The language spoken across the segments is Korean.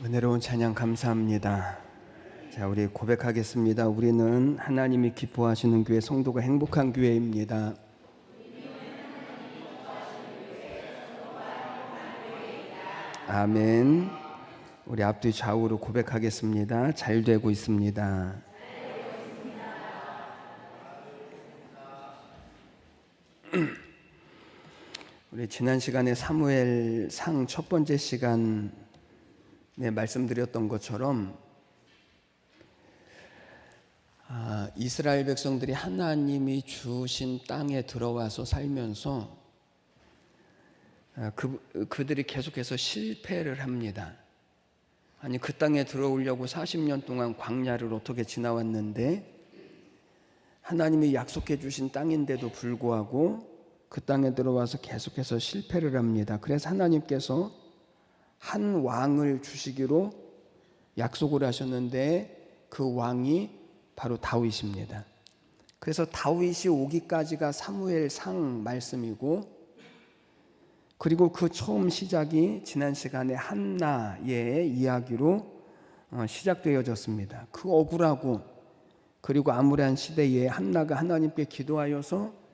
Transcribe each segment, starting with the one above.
은혜로운 찬양 감사합니다. 자, 우리 고백하겠습니다. 우리는 하나님이 기뻐하시는 교회, 성도가 행복한 교회입니다. 아멘. 우리 앞뒤 좌우로 고백하겠습니다. 잘 되고 있습니다. 우리 지난 시간에 사무엘상 첫 번째 시간에 말씀드렸던 것처럼 이스라엘 백성들이 하나님이 주신 땅에 들어와서 살면서 그들이 계속해서 실패를 합니다. 아니, 그 땅에 들어오려고 40년 동안 광야를 어떻게 지나왔는데 하나님이 약속해 주신 땅인데도 불구하고 그 땅에 들어와서 계속해서 실패를 합니다. 그래서 하나님께서 한 왕을 주시기로 약속을 하셨는데 그 왕이 바로 다윗입니다. 그래서 다윗이 오기까지가 사무엘상 말씀이고, 그리고 그 처음 시작이 지난 시간에 한나의 이야기로 시작되어졌습니다. 그 억울하고 그리고 암울한 시대에 한나가 하나님께 기도하여서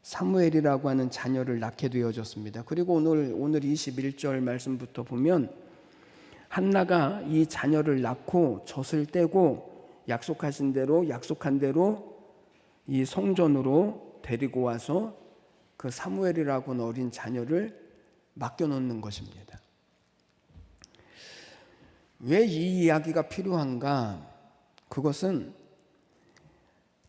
사무엘이라고 하는 자녀를 낳게 되어졌습니다. 그리고 오늘 21절 말씀부터 보면 한나가 이 자녀를 낳고 젖을 떼고 약속한 대로 이 성전으로 데리고 와서 그 사무엘이라고 하는 어린 자녀를 맡겨놓는 것입니다. 왜 이 이야기가 필요한가? 그것은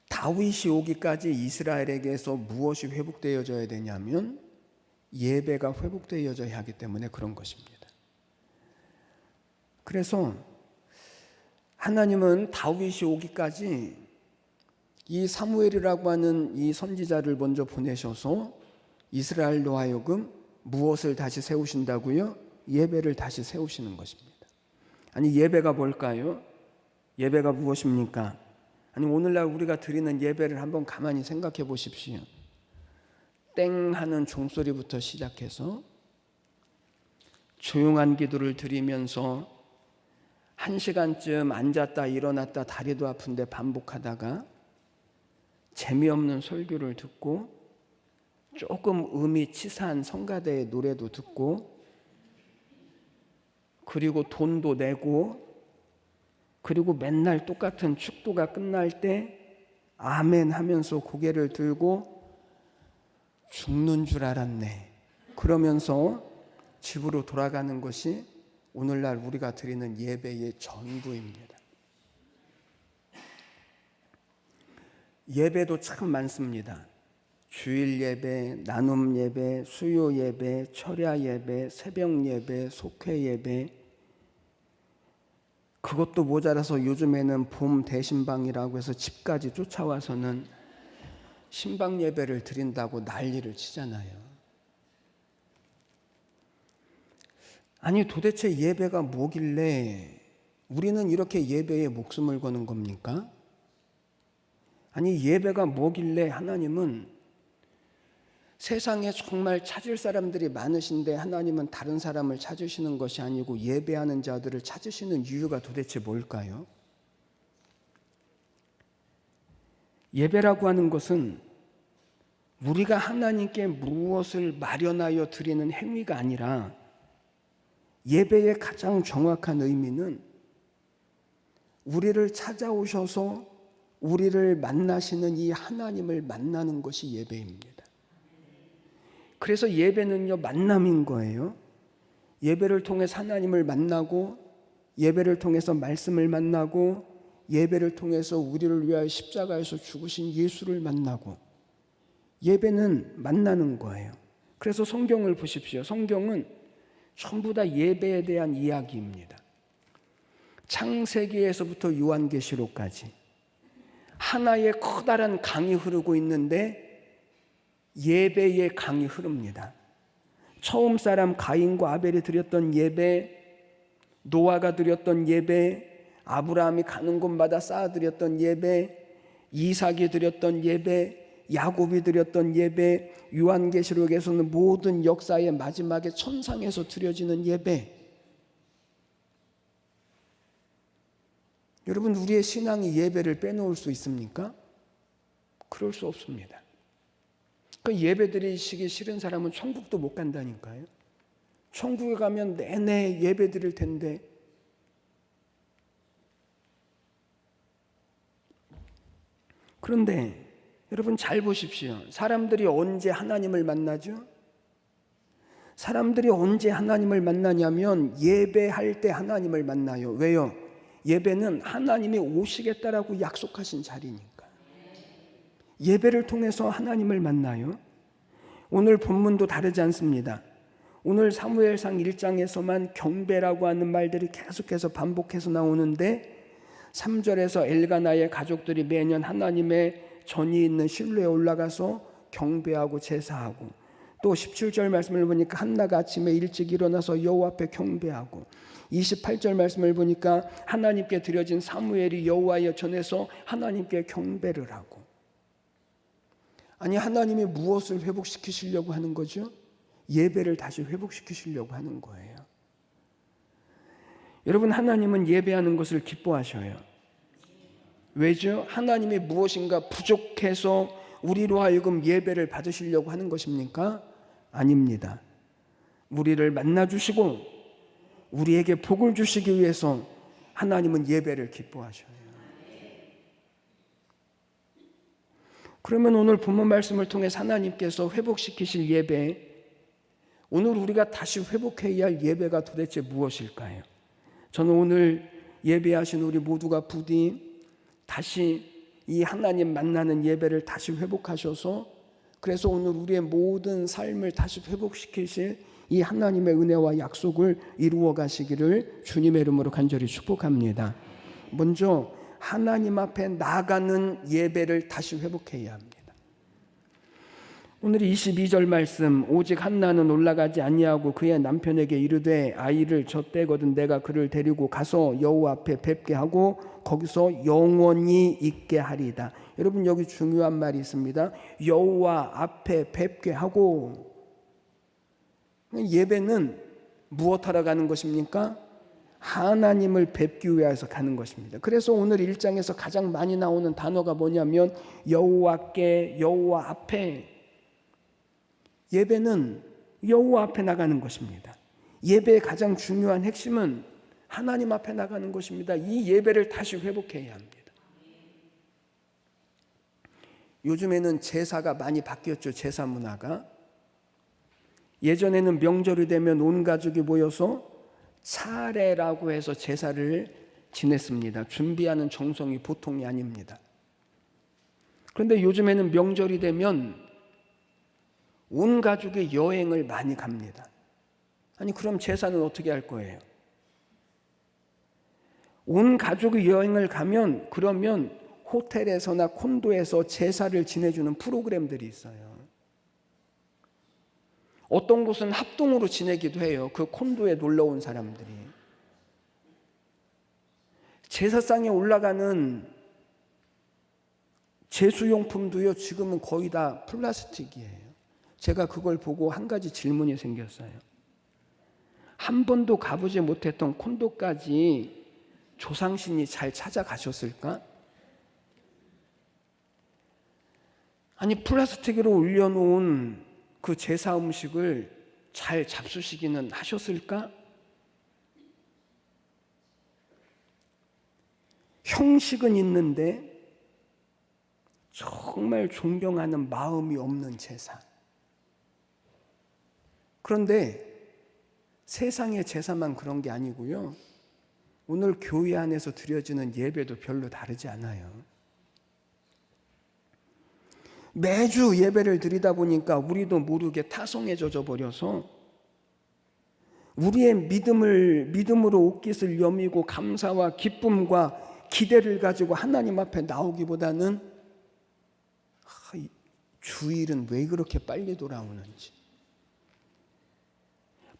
다윗이 오기까지 이스라엘에게서 무엇이 회복되어져야 되냐면 예배가 회복되어져야 하기 때문에 그런 것입니다. 그래서 하나님은 다윗이 오기까지 이 사무엘이라고 하는 이 선지자를 먼저 보내셔서 이스라엘로 하여금 무엇을 다시 세우신다고요? 예배를 다시 세우시는 것입니다. 아니, 예배가 뭘까요? 예배가 무엇입니까? 아니, 오늘날 우리가 드리는 예배를 한번 가만히 생각해 보십시오. 땡 하는 종소리부터 시작해서 조용한 기도를 드리면서 1시간쯤 앉았다 일어났다 다리도 아픈데 반복하다가 재미없는 설교를 듣고 조금 음이 치사한 성가대의 노래도 듣고 그리고 돈도 내고 그리고 맨날 똑같은 축도가 끝날 때 아멘 하면서 고개를 들고 죽는 줄 알았네 그러면서 집으로 돌아가는 것이 오늘날 우리가 드리는 예배의 전부입니다. 예배도 참 많습니다. 주일 예배, 나눔 예배, 수요 예배, 철야 예배, 새벽 예배, 속회 예배, 그것도 모자라서 요즘에는 봄 대신방이라고 해서 집까지 쫓아와서는 신방 예배를 드린다고 난리를 치잖아요. 아니, 도대체 예배가 뭐길래 우리는 이렇게 예배에 목숨을 거는 겁니까? 아니, 예배가 뭐길래 하나님은 세상에 정말 찾을 사람들이 많으신데 하나님은 다른 사람을 찾으시는 것이 아니고 예배하는 자들을 찾으시는 이유가 도대체 뭘까요? 예배라고 하는 것은 우리가 하나님께 무엇을 마련하여 드리는 행위가 아니라 예배의 가장 정확한 의미는 우리를 찾아오셔서 우리를 만나시는 이 하나님을 만나는 것이 예배입니다. 그래서 예배는요, 만남인 거예요. 예배를 통해서 하나님을 만나고, 예배를 통해서 말씀을 만나고, 예배를 통해서 우리를 위하여 십자가에서 죽으신 예수를 만나고, 예배는 만나는 거예요. 그래서 성경을 보십시오. 성경은 전부 다 예배에 대한 이야기입니다. 창세기에서부터 요한계시록까지 하나의 커다란 강이 흐르고 있는데 예배의 강이 흐릅니다. 처음 사람 가인과 아벨이 드렸던 예배, 노아가 드렸던 예배, 아브라함이 가는 곳마다 쌓아드렸던 예배, 이삭이 드렸던 예배, 야곱이 드렸던 예배, 요한계시록에서는 모든 역사의 마지막에 천상에서 드려지는 예배, 여러분, 우리의 신앙이 예배를 빼놓을 수 있습니까? 그럴 수 없습니다. 그 예배 드리시기 싫은 사람은 천국도 못 간다니까요. 천국에 가면 내내 예배 드릴 텐데. 그런데 여러분 잘 보십시오. 사람들이 언제 하나님을 만나죠? 사람들이 언제 하나님을 만나냐면 예배할 때 하나님을 만나요. 왜요? 예배는 하나님이 오시겠다라고 약속하신 자리니까. 예배를 통해서 하나님을 만나요. 오늘 본문도 다르지 않습니다. 오늘 사무엘상 1장에서만 경배라고 하는 말들이 계속해서 반복해서 나오는데 3절에서 엘가나의 가족들이 매년 하나님의 전이 있는 실로에 올라가서 경배하고 제사하고, 또 17절 말씀을 보니까 한나가 아침에 일찍 일어나서 여호와 앞에 경배하고, 28절 말씀을 보니까 하나님께 드려진 사무엘이 여호와의 전에서 하나님께 경배를 하고. 아니, 하나님이 무엇을 회복시키시려고 하는 거죠? 예배를 다시 회복시키시려고 하는 거예요. 여러분, 하나님은 예배하는 것을 기뻐하셔요. 왜죠? 하나님이 무엇인가 부족해서 우리로 하여금 예배를 받으시려고 하는 것입니까? 아닙니다. 우리를 만나주시고 우리에게 복을 주시기 위해서 하나님은 예배를 기뻐하셔요. 그러면 오늘 본문 말씀을 통해 하나님께서 회복시키실 예배, 오늘 우리가 다시 회복해야 할 예배가 도대체 무엇일까요? 저는 오늘 예배하신 우리 모두가 부디 다시 이 하나님 만나는 예배를 다시 회복하셔서, 그래서 오늘 우리의 모든 삶을 다시 회복시키실 이 하나님의 은혜와 약속을 이루어 가시기를 주님의 이름으로 간절히 축복합니다. 먼저 하나님 앞에 나가는 예배를 다시 회복해야 합니다. 오늘 22절 말씀, 오직 한나는 올라가지 아니하고 그의 남편에게 이르되 아이를 젖대거든 내가 그를 데리고 가서 여호와 앞에 뵙게 하고 거기서 영원히 있게 하리이다. 여러분, 여기 중요한 말이 있습니다. 여호와 앞에 뵙게 하고. 예배는 무엇하러 가는 것입니까? 하나님을 뵙기 위해서 가는 것입니다. 그래서 오늘 1장에서 가장 많이 나오는 단어가 뭐냐면 여호와께, 여호와 앞에. 예배는 여호와 앞에 나가는 것입니다. 예배의 가장 중요한 핵심은 하나님 앞에 나가는 것입니다. 이 예배를 다시 회복해야 합니다. 요즘에는 제사가 많이 바뀌었죠. 제사 문화가. 예전에는 명절이 되면 온 가족이 모여서 차례라고 해서 제사를 지냈습니다. 준비하는 정성이 보통이 아닙니다. 그런데 요즘에는 명절이 되면 온 가족이 여행을 많이 갑니다. 아니, 그럼 제사는 어떻게 할 거예요? 온 가족이 여행을 가면 그러면 호텔에서나 콘도에서 제사를 지내주는 프로그램들이 있어요. 어떤 곳은 합동으로 지내기도 해요. 그 콘도에 놀러 온 사람들이. 제사상에 올라가는 제수용품도요, 지금은 거의 다 플라스틱이에요. 제가 그걸 보고 한 가지 질문이 생겼어요. 한 번도 가보지 못했던 콘도까지 조상신이 잘 찾아가셨을까? 아니, 플라스틱으로 올려놓은 그 제사 음식을 잘 잡수시기는 하셨을까? 형식은 있는데 정말 존경하는 마음이 없는 제사. 그런데 세상의 제사만 그런 게 아니고요. 오늘 교회 안에서 드려지는 예배도 별로 다르지 않아요. 매주 예배를 드리다 보니까 우리도 모르게 타성에 젖어버려서 우리의 믿음으로 옷깃을 여미고 감사와 기쁨과 기대를 가지고 하나님 앞에 나오기보다는 주일은 왜 그렇게 빨리 돌아오는지,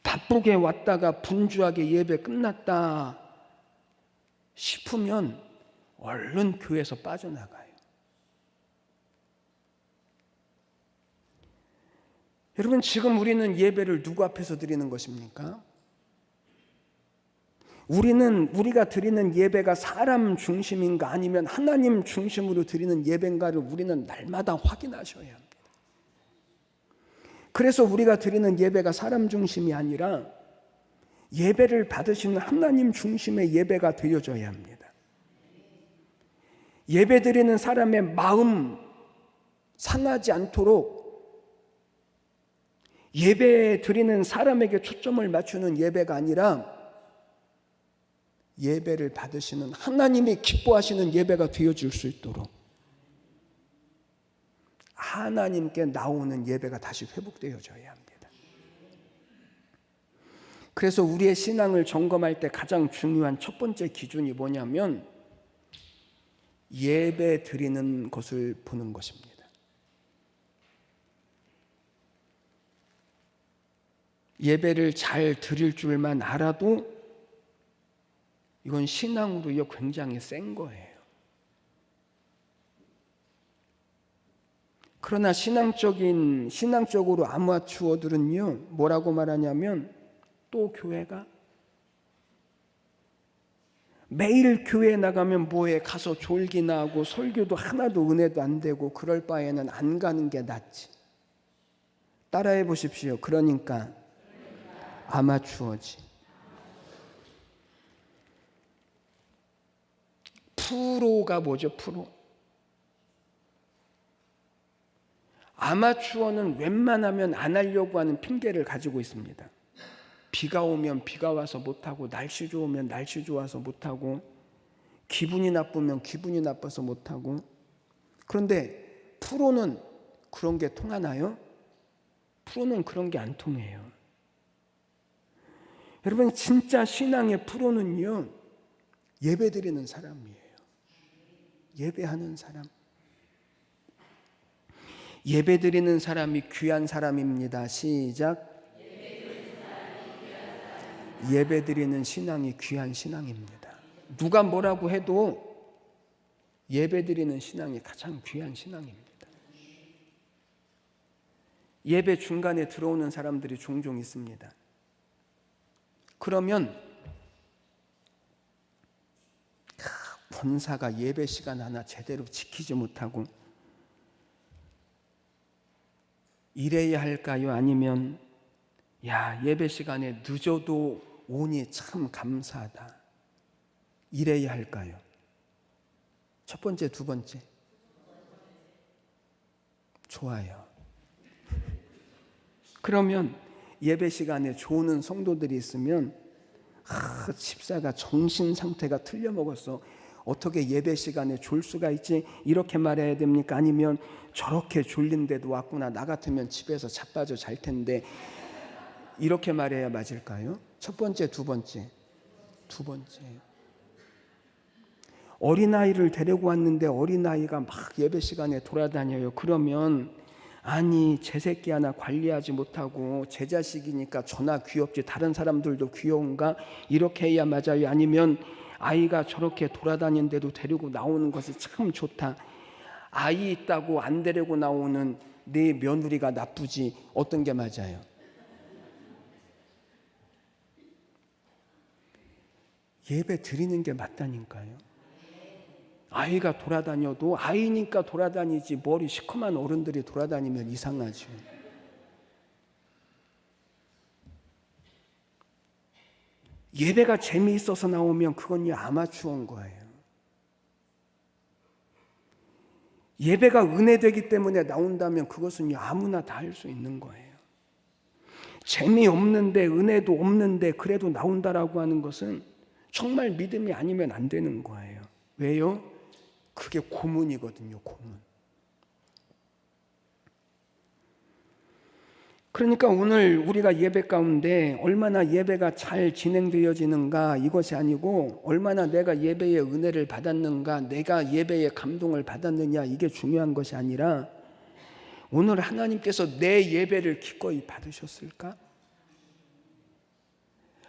바쁘게 왔다가 분주하게 예배 끝났다 싶으면 얼른 교회에서 빠져나가요. 여러분, 지금 우리는 예배를 누구 앞에서 드리는 것입니까? 우리가 드리는 예배가 사람 중심인가 아니면 하나님 중심으로 드리는 예배인가를 우리는 날마다 확인하셔야 합니다. 그래서 우리가 드리는 예배가 사람 중심이 아니라 예배를 받으시는 하나님 중심의 예배가 되어져야 합니다. 예배 드리는 사람의 마음 상하지 않도록 예배 드리는 사람에게 초점을 맞추는 예배가 아니라 예배를 받으시는 하나님이 기뻐하시는 예배가 되어질 수 있도록 하나님께 나오는 예배가 다시 회복되어져야 합니다. 그래서 우리의 신앙을 점검할 때 가장 중요한 첫 번째 기준이 뭐냐면 예배 드리는 것을 보는 것입니다. 예배를 잘 드릴 줄만 알아도 이건 신앙으로 굉장히 센 거예요. 그러나 신앙적으로 아마추어들은요, 뭐라고 말하냐면 또 교회가? 매일 교회에 나가면 뭐해? 가서 졸기나 하고 설교도 하나도 은혜도 안 되고 그럴 바에는 안 가는 게 낫지. 따라해 보십시오. 그러니까 아마추어지. 프로가 뭐죠? 프로. 아마추어는 웬만하면 안 하려고 하는 핑계를 가지고 있습니다. 비가 오면 비가 와서 못하고, 날씨 좋으면 날씨 좋아서 못하고, 기분이 나쁘면 기분이 나빠서 못하고. 그런데 프로는 그런 게 통하나요? 프로는 그런 게 안 통해요. 여러분, 진짜 신앙의 프로는요, 예배드리는 사람이에요. 예배하는 사람. 예배드리는 사람이 귀한 사람입니다. 시작. 예배드리는 신앙이 귀한 신앙입니다. 누가 뭐라고 해도 예배드리는 신앙이 가장 귀한 신앙입니다. 예배 중간에 들어오는 사람들이 종종 있습니다. 그러면 권사가 예배 시간 하나 제대로 지키지 못하고 이래야 할까요? 아니면 예배 시간에 늦어도 오니 참 감사하다, 이래야 할까요? 첫 번째, 두 번째? 좋아요. 그러면 예배 시간에 좋은 성도들이 있으면 집사가 정신 상태가 틀려먹었어, 어떻게 예배 시간에 졸 수가 있지? 이렇게 말해야 됩니까? 아니면 저렇게 졸린데도 왔구나, 나 같으면 집에서 자빠져 잘 텐데, 이렇게 말해야 맞을까요? 첫 번째, 두 번째? 두 번째. 어린아이를 데리고 왔는데 어린아이가 막 예배 시간에 돌아다녀요. 그러면 아니, 제 새끼 하나 관리하지 못하고 제 자식이니까 저나 귀엽지 다른 사람들도 귀여운가? 이렇게 해야 맞아요? 아니면 아이가 저렇게 돌아다니는데도 데리고 나오는 것이 참 좋다, 아이 있다고 안 데리고 나오는 내 며느리가 나쁘지, 어떤 게 맞아요? 예배 드리는 게 맞다니까요. 아이가 돌아다녀도 아이니까 돌아다니지, 머리 시커먼 어른들이 돌아다니면 이상하죠. 예배가 재미있어서 나오면 그건 아마추어인 거예요. 예배가 은혜되기 때문에 나온다면 그것은 아무나 다 할 수 있는 거예요. 재미없는데, 은혜도 없는데 그래도 나온다라고 하는 것은 정말 믿음이 아니면 안 되는 거예요. 왜요? 그게 고문이거든요, 고문. 그러니까 오늘 우리가 예배 가운데 얼마나 예배가 잘 진행되어지는가, 이것이 아니고 얼마나 내가 예배의 은혜를 받았는가, 내가 예배의 감동을 받았느냐, 이게 중요한 것이 아니라 오늘 하나님께서 내 예배를 기꺼이 받으셨을까?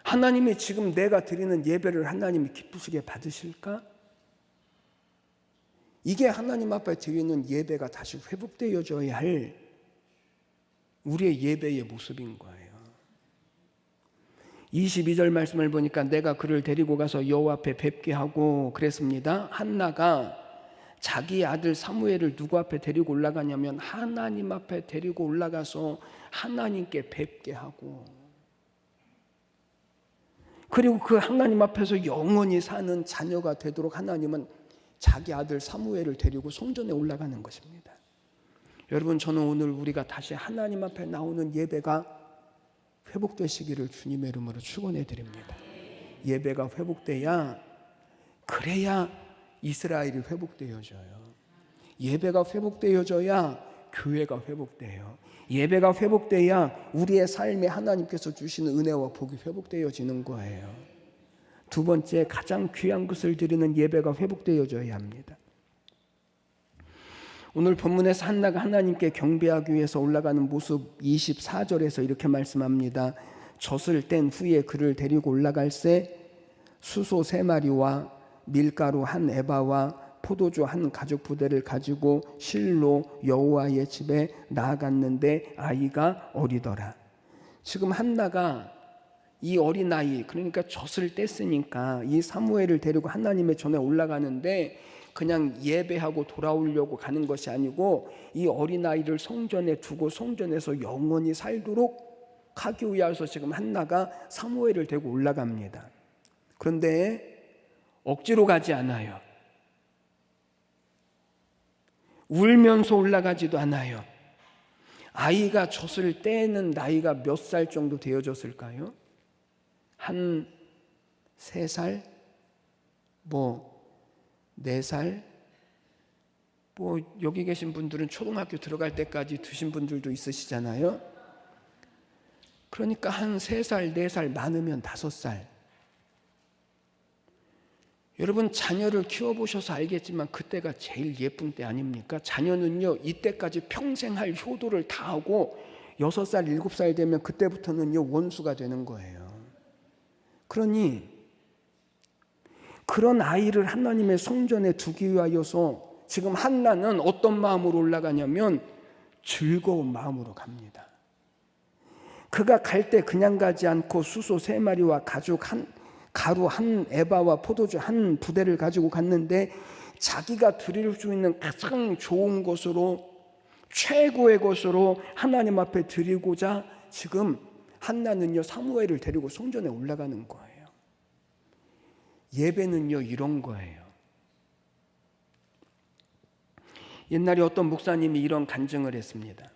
하나님이 지금 내가 드리는 예배를 하나님이 기쁘시게 받으실까? 이게 하나님 앞에 드리는 예배가 다시 회복되어져야 할 우리의 예배의 모습인 거예요. 22절 말씀을 보니까 내가 그를 데리고 가서 여호와 앞에 뵙게 하고 그랬습니다. 한나가 자기 아들 사무엘을 누구 앞에 데리고 올라가냐면 하나님 앞에 데리고 올라가서 하나님께 뵙게 하고, 그리고 그 하나님 앞에서 영원히 사는 자녀가 되도록 하나님은 자기 아들 사무엘을 데리고 성전에 올라가는 것입니다. 여러분, 저는 오늘 우리가 다시 하나님 앞에 나오는 예배가 회복되시기를 주님의 이름으로 축원해 드립니다. 예배가 회복돼야, 그래야 이스라엘이 회복되어져요. 예배가 회복되어져야 교회가 회복돼요. 예배가 회복돼야 우리의 삶에 하나님께서 주시는 은혜와 복이 회복되어지는 거예요. 두 번째, 가장 귀한 것을 드리는 예배가 회복되어져야 합니다. 오늘 본문에서 한나가 하나님께 경배하기 위해서 올라가는 모습 24절에서 이렇게 말씀합니다. 젖을 뗀 후에 그를 데리고 올라갈새 수소 3마리와 밀가루 1에바와 포도주 1가죽 부대를 가지고 실로 여호와의 집에 나아갔는데 아이가 어리더라. 지금 한나가 이 어린아이, 그러니까 젖을 뗐으니까 이 사무엘을 데리고 하나님의 전에 올라가는데 그냥 예배하고 돌아오려고 가는 것이 아니고 이 어린아이를 성전에 두고 성전에서 영원히 살도록 하기 위해서 지금 한나가 사무엘을 데리고 올라갑니다. 그런데 억지로 가지 않아요. 울면서 올라가지도 않아요. 아이가 젖을 떼는 나이가 몇 살 정도 되어졌을까요? 한 3살? 4살? 여기 계신 분들은 초등학교 들어갈 때까지 드신 분들도 있으시잖아요. 그러니까 한 3살, 4살, 많으면 5살. 여러분, 자녀를 키워보셔서 알겠지만 그때가 제일 예쁜 때 아닙니까? 자녀는요, 이때까지 평생 할 효도를 다 하고 6살, 7살 되면 그때부터는요, 원수가 되는 거예요. 그러니 그런 아이를 하나님의 성전에 두기 위하여서 지금 한나는 어떤 마음으로 올라가냐면 즐거운 마음으로 갑니다. 그가 갈 때 그냥 가지 않고 수소 3마리와 가루 1에바와 포도주 1부대를 가지고 갔는데 자기가 드릴 수 있는 가장 좋은 것으로, 최고의 것으로 하나님 앞에 드리고자 지금 한나는요, 사무엘을 데리고 성전에 올라가는 거예요. 예배는요, 이런 거예요. 옛날에 어떤 목사님이 이런 간증을 했습니다.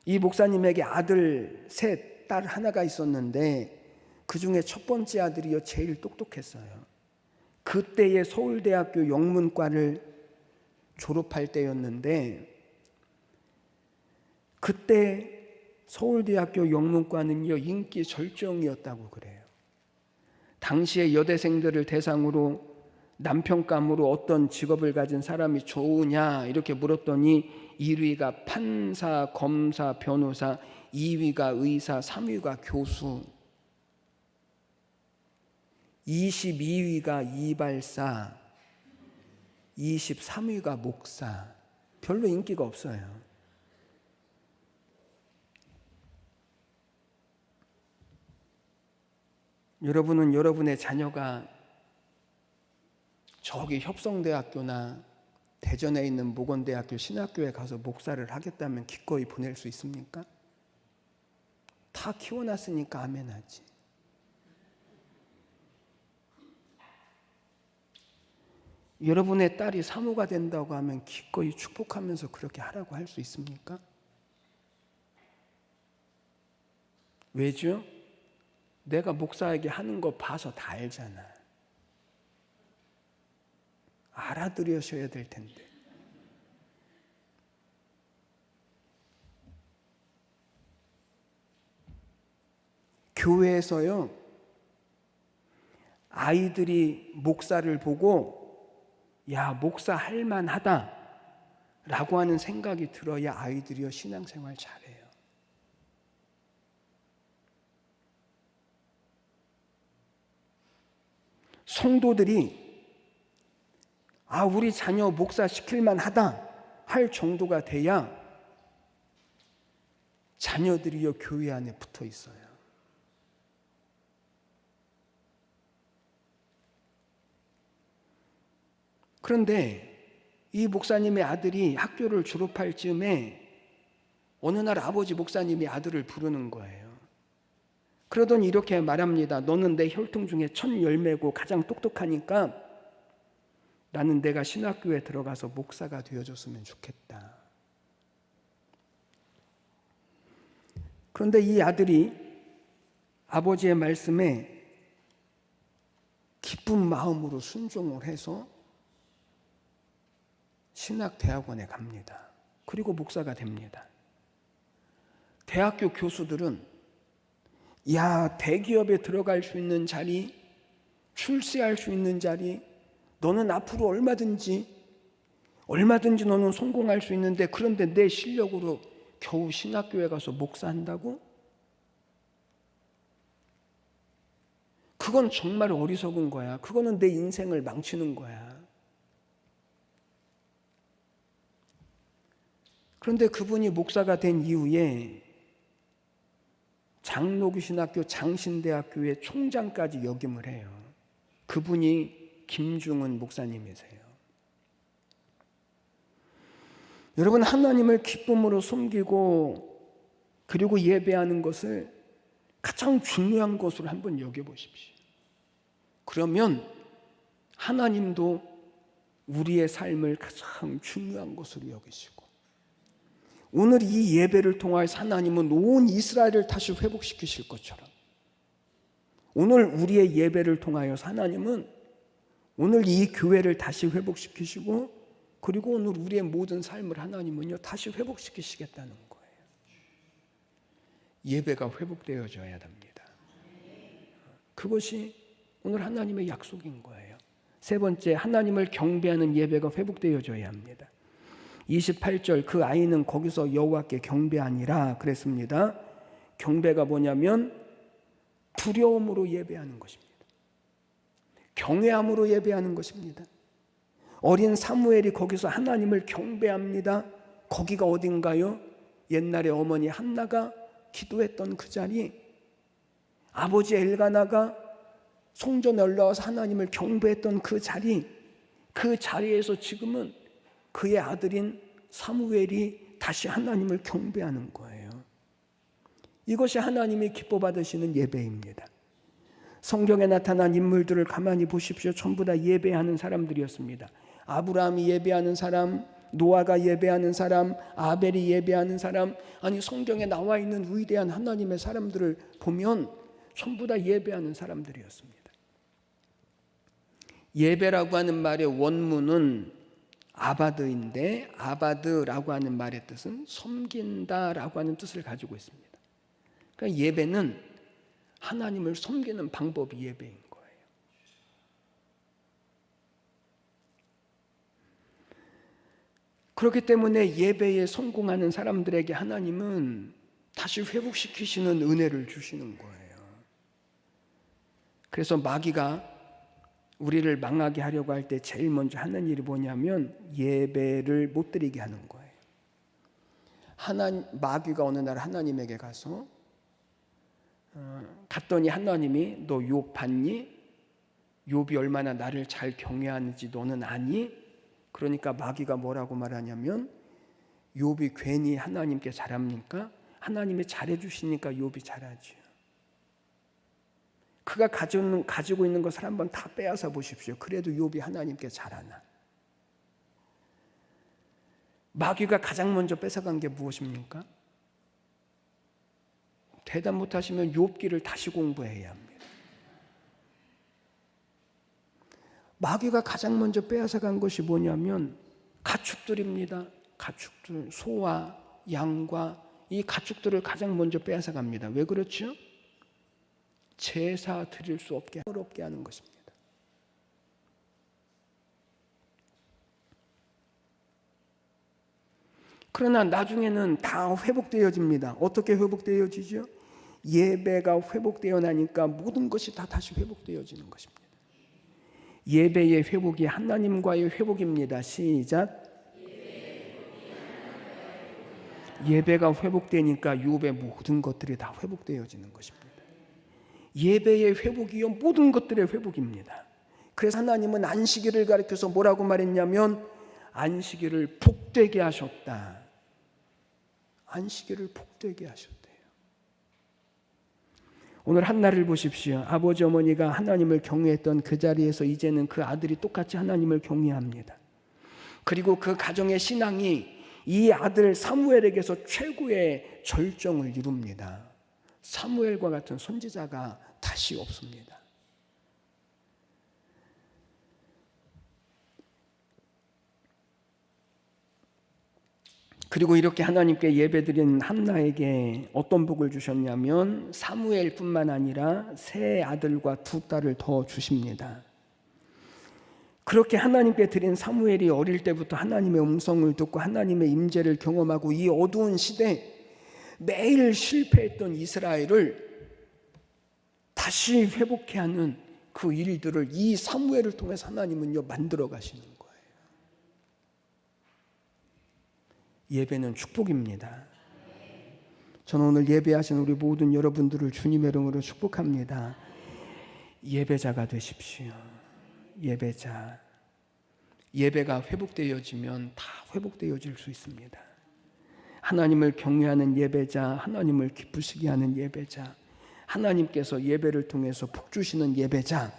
이 목사님에게 아들 셋, 딸 하나가 있었는데 그 중에 첫 번째 아들이요, 제일 똑똑했어요. 그때의 서울대학교 영문과를 졸업할 때였는데, 그때 서울대학교 영문과는요, 인기 절정이었다고 그래요. 당시의 여대생들을 대상으로 남편감으로 어떤 직업을 가진 사람이 좋으냐 이렇게 물었더니 1위가 판사, 검사, 변호사, 2위가 의사, 3위가 교수, 22위가 이발사, 23위가 목사. 별로 인기가 없어요. 여러분은 여러분의 자녀가 저기 협성대학교나 대전에 있는 모건대학교 신학교에 가서 목사를 하겠다면 기꺼이 보낼 수 있습니까? 다 키워놨으니까 아멘하지. 여러분의 딸이 사모가 된다고 하면 기꺼이 축복하면서 그렇게 하라고 할 수 있습니까? 왜죠? 내가 목사에게 하는 거 봐서 다 알잖아. 알아들으셔야 될 텐데. 교회에서요, 아이들이 목사를 보고 야, 목사 할 만하다 라고 하는 생각이 들어야 아이들이요, 신앙생활 잘해요. 성도들이 우리 자녀 목사 시킬만 하다 할 정도가 돼야 자녀들이요, 교회 안에 붙어 있어요. 그런데 이 목사님의 아들이 학교를 졸업할 즈음에 어느 날 아버지 목사님이 아들을 부르는 거예요. 그러더니 이렇게 말합니다. 너는 내 혈통 중에 첫 열매고 가장 똑똑하니까 나는 내가 신학교에 들어가서 목사가 되어줬으면 좋겠다. 그런데 이 아들이 아버지의 말씀에 기쁜 마음으로 순종을 해서 신학대학원에 갑니다. 그리고 목사가 됩니다. 대학교 교수들은 야, 대기업에 들어갈 수 있는 자리, 출세할 수 있는 자리, 너는 앞으로 얼마든지 너는 성공할 수 있는데 그런데 내 실력으로 겨우 신학교에 가서 목사한다고? 그건 정말 어리석은 거야. 그거는 내 인생을 망치는 거야. 그런데 그분이 목사가 된 이후에 장로교신학교 장신대학교의 총장까지 역임을 해요. 그분이 김중은 목사님이세요. 여러분, 하나님을 기쁨으로 섬기고 그리고 예배하는 것을 가장 중요한 것으로 한번 여겨보십시오. 그러면 하나님도 우리의 삶을 가장 중요한 것으로 여기시고, 오늘 이 예배를 통하여 하나님은 온 이스라엘을 다시 회복시키실 것처럼, 오늘 우리의 예배를 통하여 하나님은 오늘 이 교회를 다시 회복시키시고, 그리고 오늘 우리의 모든 삶을 하나님은요 다시 회복시키시겠다는 거예요. 예배가 회복되어져야 됩니다. 그것이 오늘 하나님의 약속인 거예요. 세 번째, 하나님을 경배하는 예배가 회복되어져야 합니다. 28절, 그 아이는 거기서 여호와께 경배하니라 그랬습니다. 경배가 뭐냐면 두려움으로 예배하는 것입니다. 경외함으로 예배하는 것입니다. 어린 사무엘이 거기서 하나님을 경배합니다. 거기가 어딘가요? 옛날에 어머니 한나가 기도했던 그 자리, 아버지 엘가나가 성전에 올라와서 하나님을 경배했던 그 자리, 그 자리에서 지금은 그의 아들인 사무엘이 다시 하나님을 경배하는 거예요. 이것이 하나님이 기뻐 받으시는 예배입니다. 성경에 나타난 인물들을 가만히 보십시오. 전부 다 예배하는 사람들이었습니다. 아브라함이 예배하는 사람, 노아가 예배하는 사람, 아벨이 예배하는 사람, 아니 성경에 나와 있는 위대한 하나님의 사람들을 보면 전부 다 예배하는 사람들이었습니다. 예배라고 하는 말의 원문은 아바드인데, 아바드라고 하는 말의 뜻은 섬긴다라고 하는 뜻을 가지고 있습니다. 그러니까 예배는 하나님을 섬기는 방법이 예배인 거예요. 그렇기 때문에 예배에 성공하는 사람들에게 하나님은 다시 회복시키시는 은혜를 주시는 거예요. 그래서 마귀가 우리를 망하게 하려고 할 때 제일 먼저 하는 일이 뭐냐면 예배를 못 드리게 하는 거예요. 마귀가 어느 날 하나님에게 가서 갔더니 하나님이 너 욥 봤니? 욥이 얼마나 나를 잘 경외하는지 너는 아니? 그러니까 마귀가 뭐라고 말하냐면 욥이 괜히 하나님께 잘합니까? 하나님이 잘해주시니까 욥이 잘하죠. 그가 가지고 있는 것을 한번 다 빼앗아 보십시오. 그래도 욥이 하나님께 잘하나? 마귀가 가장 먼저 뺏어간 게 무엇입니까? 대답 못하시면 욥기를 다시 공부해야 합니다. 마귀가 가장 먼저 빼앗아간 것이 뭐냐면 가축들입니다. 가축들, 소와 양과 이 가축들을 가장 먼저 빼앗아갑니다. 왜 그렇죠? 제사 드릴 수 없게 하는 것입니다. 그러나 나중에는 다 회복되어집니다. 어떻게 회복되어지죠? 예배가 회복되어 나니까 모든 것이 다 다시 회복되어지는 것입니다. 예배의 회복이 하나님과의 회복입니다. 시작. 예배가 회복되니까 욥의 모든 것들이 다 회복되어지는 것입니다. 예배의 회복이요 모든 것들의 회복입니다. 그래서 하나님은 안식일을 가리켜서 뭐라고 말했냐면 안식일을 복되게 하셨다. 안식일을 복되게 하셨대요. 오늘 한나를 보십시오. 아버지 어머니가 하나님을 경외했던 그 자리에서 이제는 그 아들이 똑같이 하나님을 경외합니다. 그리고 그 가정의 신앙이 이 아들 사무엘에게서 최고의 절정을 이룹니다. 사무엘과 같은 선지자가 다시 없습니다. 그리고 이렇게 하나님께 예배드린 한나에게 어떤 복을 주셨냐면 사무엘뿐만 아니라 세 아들과 두 딸을 더 주십니다. 그렇게 하나님께 드린 사무엘이 어릴 때부터 하나님의 음성을 듣고 하나님의 임재를 경험하고 이 어두운 시대 매일 실패했던 이스라엘을 다시 회복해 하는 그 일들을 이 사무엘을 통해서 하나님은요 만들어 가시는 거예요. 예배는 축복입니다. 저는 오늘 예배하신 우리 모든 여러분들을 주님의 이름으로 축복합니다. 예배자가 되십시오. 예배자. 예배가 회복되어지면 다 회복되어질 수 있습니다. 하나님을 경외하는 예배자, 하나님을 기쁘시게 하는 예배자, 하나님께서 예배를 통해서 복 주시는 예배자.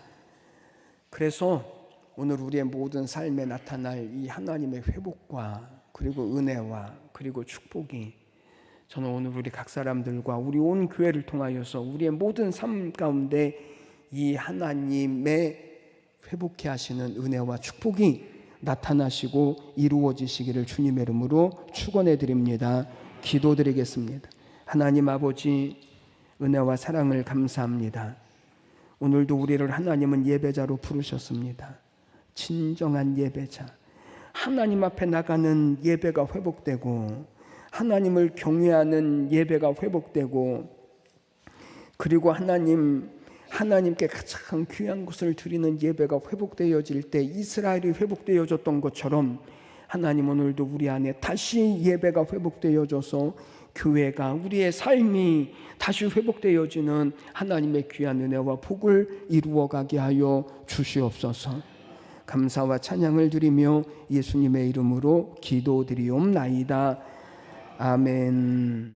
그래서 오늘 우리의 모든 삶에 나타날 이 하나님의 회복과 그리고 은혜와 그리고 축복이 저는 오늘 우리 각 사람들과 우리 온 교회를 통하여서 우리의 모든 삶 가운데 이 하나님의 회복케 하시는 은혜와 축복이 나타나시고 이루어지시기를 주님의 이름으로 축원해 드립니다. 기도드리겠습니다. 하나님 아버지, 은혜와 사랑을 감사합니다. 오늘도 우리를 하나님은 예배자로 부르셨습니다. 진정한 예배자, 하나님 앞에 나가는 예배가 회복되고 하나님을 경외하는 예배가 회복되고 그리고 하나님께 가장 귀한 것을 드리는 예배가 회복되어질 때 이스라엘이 회복되어졌던 것처럼 하나님 오늘도 우리 안에 다시 예배가 회복되어져서 교회가 우리의 삶이 다시 회복되어지는 하나님의 귀한 은혜와 복을 이루어가게 하여 주시옵소서. 감사와 찬양을 드리며 예수님의 이름으로 기도드리옵나이다. 아멘.